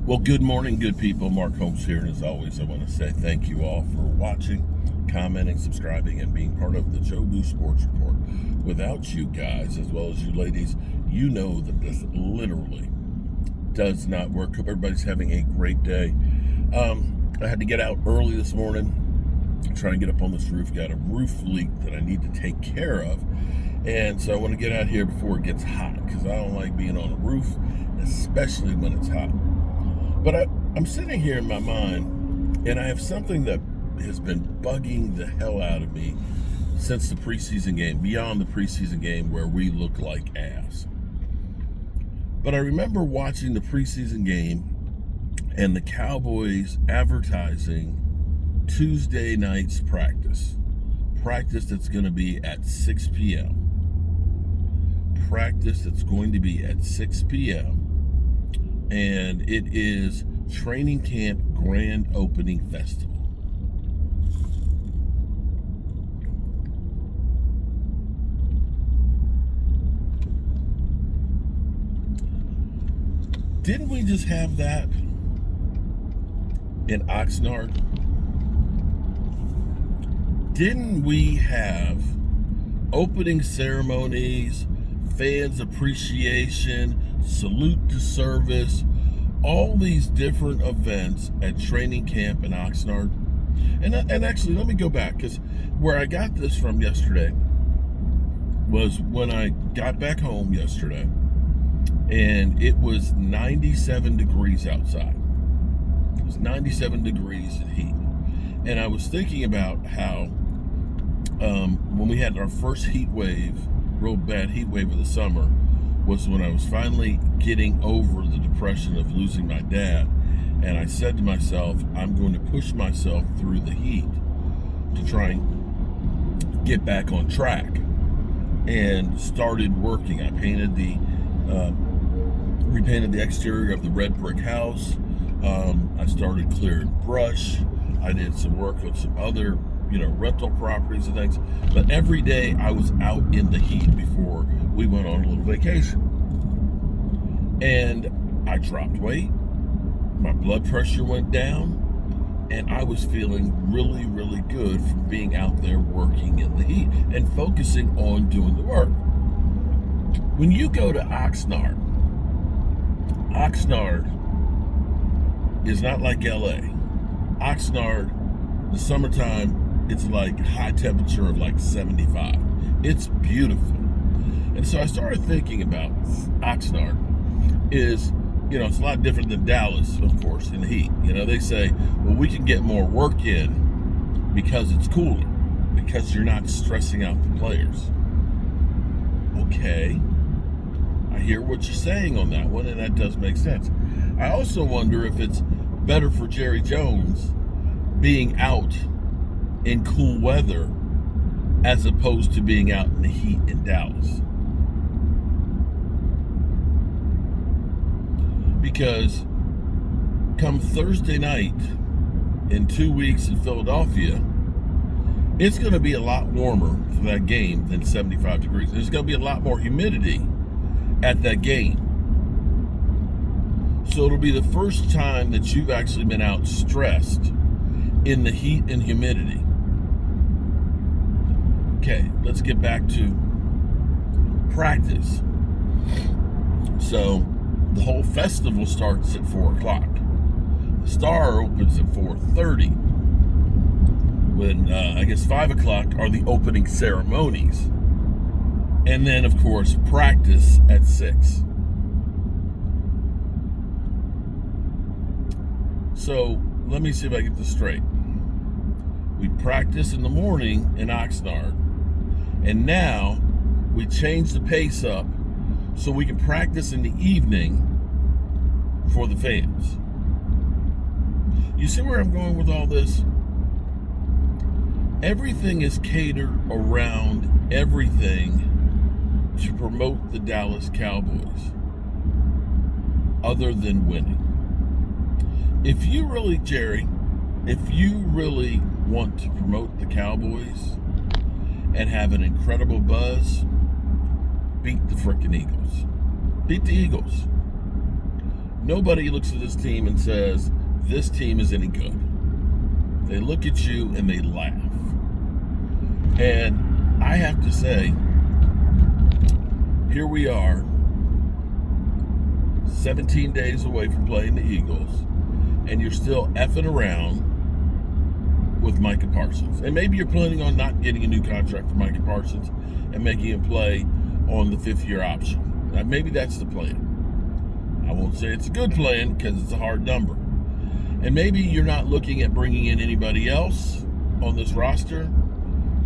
Well, good morning, good people. Mark Holmes here, and as always, I want to say thank you all for watching, commenting, subscribing, and being part of the Joe Boo Sports Report. Without you guys, as well as you ladies, you know that this literally does not work. Hope everybody's having a great day. I had to get out early this morning, trying to get up on this roof. Got a roof leak that I need to take care of, and so I want to get out here before it gets hot because I don't like being on a roof, especially when it's hot. But I'm sitting here in my mind, and I have something that has been bugging the hell out of me since the preseason game, beyond the preseason game where we look like ass. But I remember watching the preseason game and the Cowboys advertising Tuesday night's practice that's going to be at 6 p.m. Practice that's going to be at 6 p.m. And it is Training Camp Grand Opening Festival. Didn't we just have that in Oxnard? Didn't we have opening ceremonies, fans appreciation, salute to service, all these different events at training camp in Oxnard? And actually, let me go back, because where I got this from yesterday was when I got back home yesterday, and it was 97 degrees outside. It was 97 degrees in heat. And I was thinking about how when we had our first heat wave, real bad heat wave of the summer, was when I was finally getting over the depression of losing my dad. And I said to myself, I'm going to push myself through the heat to try and get back on track. And started working. I repainted the exterior of the red brick house. I started clearing brush. I did some work with some other rental properties and things. But every day I was out in the heat before we went on a little vacation. And I dropped weight. My blood pressure went down. And I was feeling really, really good from being out there working in the heat and focusing on doing the work. When you go to Oxnard is not like LA. Oxnard, the summertime, it's like high temperature of like 75. It's beautiful. And so I started thinking about Oxnard is, it's a lot different than Dallas, of course, in the heat. They say, well, we can get more work in because it's cooler, because you're not stressing out the players. Okay. I hear what you're saying on that one, and that does make sense. I also wonder if it's better for Jerry Jones being out in cool weather as opposed to being out in the heat in Dallas. Because come Thursday night in 2 weeks in Philadelphia, it's going to be a lot warmer for that game than 75 degrees. There's going to be a lot more humidity at that game. So it'll be the first time that you've actually been out stressed in the heat and humidity. Okay, let's get back to practice. So the whole festival starts at 4 o'clock. The Star opens at 4:30. When I guess 5 o'clock are the opening ceremonies. And then, of course, practice at 6. So let me see if I get this straight. We practice in the morning in Oxnard, and now we change the pace up so we can practice in the evening for the fans. You see where I'm going with all this? Everything is catered around everything to promote the Dallas Cowboys other than winning. If you really want to promote the Cowboys and have an incredible buzz, beat the frickin' Eagles. Beat the Eagles. Nobody looks at this team and says, this team is any good. They look at you and they laugh. And I have to say, here we are, 17 days away from playing the Eagles, and you're still effing around with Micah Parsons. And maybe you're planning on not getting a new contract for Micah Parsons and making him play on the 5th-year option. Now, maybe that's the plan. I won't say it's a good plan because it's a hard number. And maybe you're not looking at bringing in anybody else on this roster,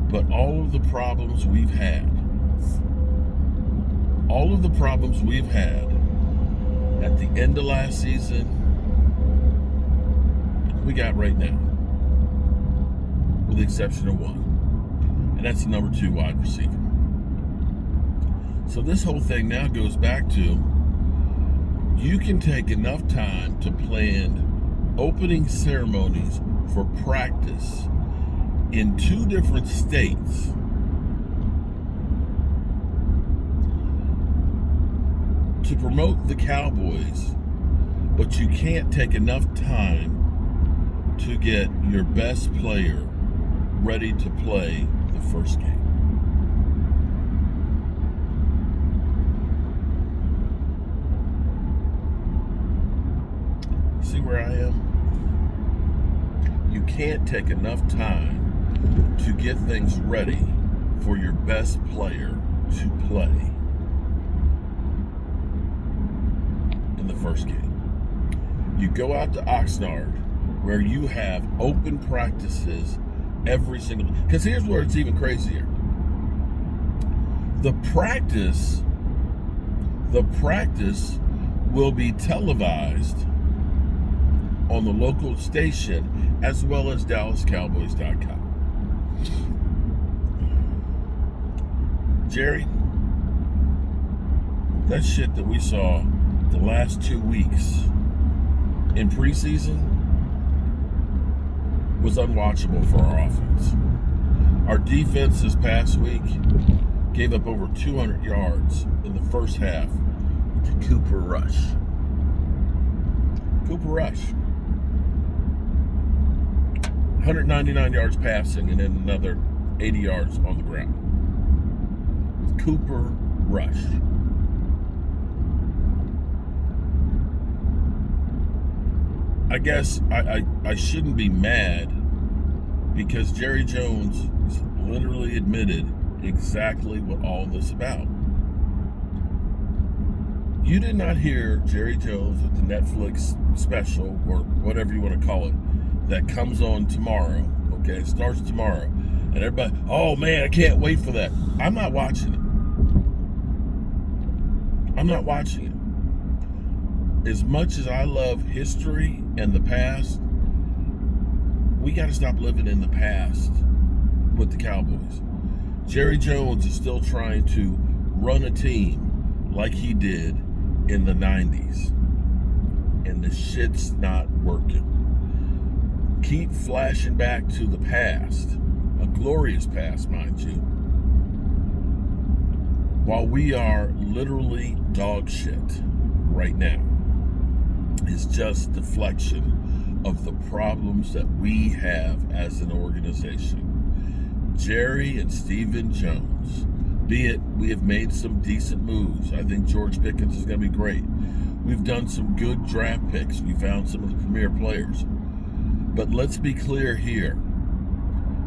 but all of the problems we've had at the end of last season, we got right now, with the exception of one, and that's the number 2 wide receiver. So this whole thing now goes back to, you can take enough time to plan opening ceremonies for practice in 2 different states to promote the Cowboys, but you can't take enough time to get your best player ready to play the first game. See where I am? You can't take enough time to get things ready for your best player to play in the first game. You go out to Oxnard, where you have open practices every single, because here's where it's even crazier. The practice will be televised on the local station as well as DallasCowboys.com. Jerry, that shit that we saw the last 2 weeks in preseason was unwatchable for our offense. Our defense this past week gave up over 200 yards in the first half to Cooper Rush. Cooper Rush. 199 yards passing and then another 80 yards on the ground. Cooper Rush. I guess I shouldn't be mad because Jerry Jones literally admitted exactly what all this about. You did not hear Jerry Jones with the Netflix special, or whatever you want to call it, that comes on tomorrow. Okay, it starts tomorrow. And everybody, oh man, I can't wait for that. I'm not watching it. I'm not watching it. As much as I love history and the past, we got to stop living in the past with the Cowboys. Jerry Jones is still trying to run a team like he did in the 90s. And the shit's not working. Keep flashing back to the past, a glorious past, mind you, while we are literally dog shit right now. Is just deflection of the problems that we have as an organization. Jerry and Stephen Jones, be it we have made some decent moves. I think George Pickens is going to be great. We've done some good draft picks. We found some of the premier players. But let's be clear here.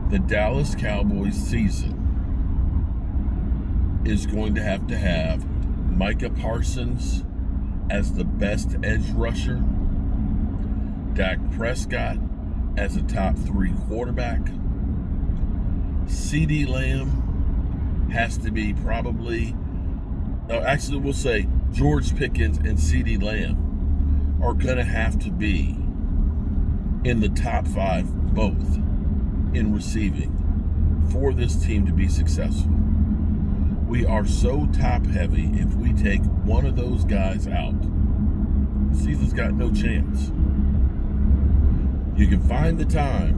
The Dallas Cowboys season is going to have Micah Parsons as the best edge rusher, Dak Prescott as a top 3 quarterback. CeeDee Lamb has to be probably, actually we'll say George Pickens and CeeDee Lamb are going to have to be in the top 5 both in receiving for this team to be successful. We are so top heavy, if we take one of those guys out, the season's got no chance. You can find the time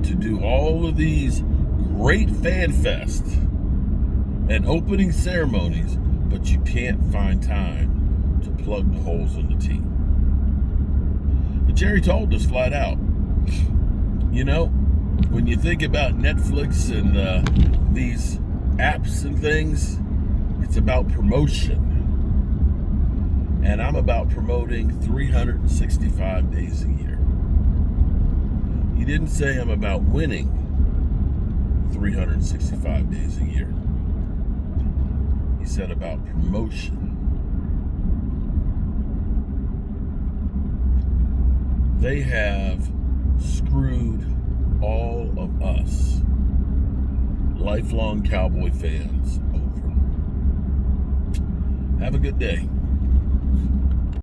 to do all of these great fan fests and opening ceremonies, but you can't find time to plug the holes in the team. But Jerry told us flat out, when you think about Netflix and these apps and things, it's about promotion. And I'm about promoting 365 days a year. He didn't say I'm about winning 365 days a year. He said about promotion. They have screwed all of us, lifelong Cowboy fans, over. Have a good day.